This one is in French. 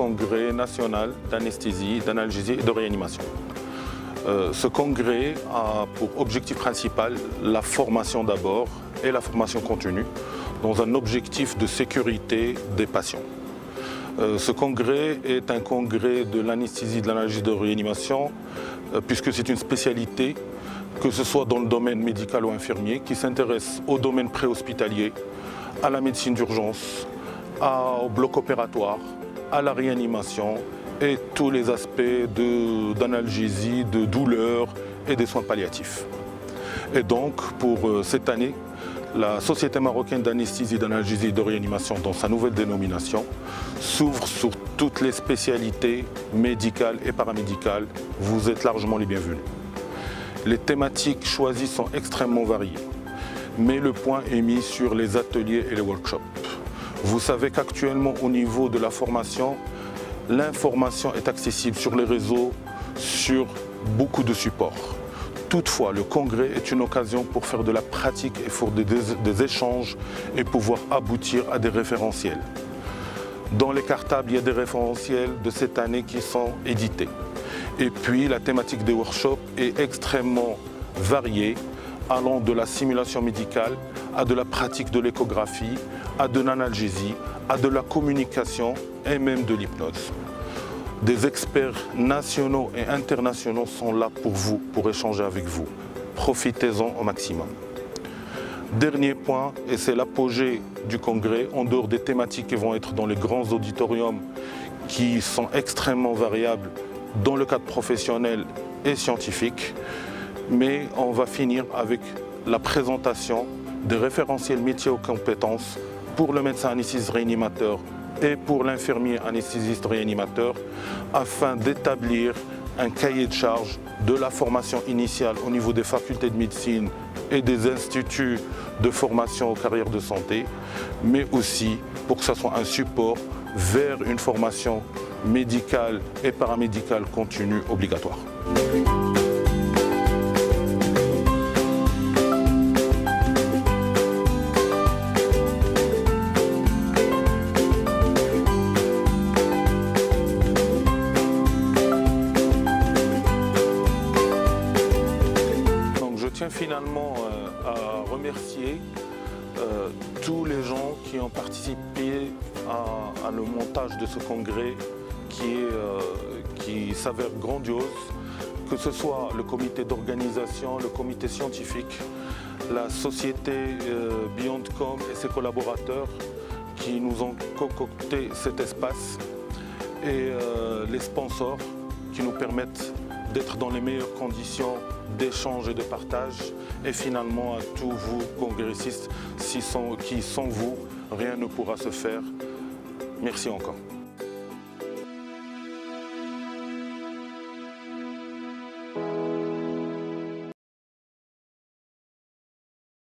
congrès national d'anesthésie, d'analgésie et de réanimation. Ce congrès a pour objectif principal la formation d'abord et la formation continue dans un objectif de sécurité des patients. Ce congrès est un congrès de l'anesthésie, de l'analgésie et de réanimation puisque c'est une spécialité, que ce soit dans le domaine médical ou infirmier, qui s'intéresse au domaine préhospitalier, à la médecine d'urgence, au bloc opératoire, à la réanimation et tous les aspects d'analgésie, de douleur et des soins palliatifs. Et donc, pour cette année, la Société marocaine d'anesthésie, d'analgésie et de réanimation, dans sa nouvelle dénomination, s'ouvre sur toutes les spécialités médicales et paramédicales. Vous êtes largement les bienvenus. Les thématiques choisies sont extrêmement variées, mais le point est mis sur les ateliers et les workshops. Vous savez qu'actuellement, au niveau de la formation, l'information est accessible sur les réseaux, sur beaucoup de supports. Toutefois, le congrès est une occasion pour faire de la pratique et pour des échanges et pouvoir aboutir à des référentiels. Dans les cartables, il y a des référentiels de cette année qui sont édités. Et puis, la thématique des workshops est extrêmement variée, allant de la simulation médicale à de la pratique de l'échographie, à de l'analgésie, à de la communication et même de l'hypnose. Des experts nationaux et internationaux sont là pour vous, pour échanger avec vous. Profitez-en au maximum. Dernier point, et c'est l'apogée du congrès, en dehors des thématiques qui vont être dans les grands auditoriums qui sont extrêmement variables dans le cadre professionnel et scientifique, mais on va finir avec la présentation des référentiels métiers aux compétences pour le médecin anesthésiste réanimateur et pour l'infirmier anesthésiste réanimateur afin d'établir un cahier de charge de la formation initiale au niveau des facultés de médecine et des instituts de formation aux carrières de santé, mais aussi pour que ce soit un support vers une formation médicale et paramédicale continue obligatoire. Je tiens finalement à remercier tous les gens qui ont participé à le montage de ce congrès qui s'avère grandiose, que ce soit le comité d'organisation, le comité scientifique, la société Beyondcom et ses collaborateurs qui nous ont concocté cet espace et les sponsors qui nous permettent d'être dans les meilleures conditions d'échange et de partage. Et finalement, à tous vous, congressistes, qui sans vous, rien ne pourra se faire. Merci encore.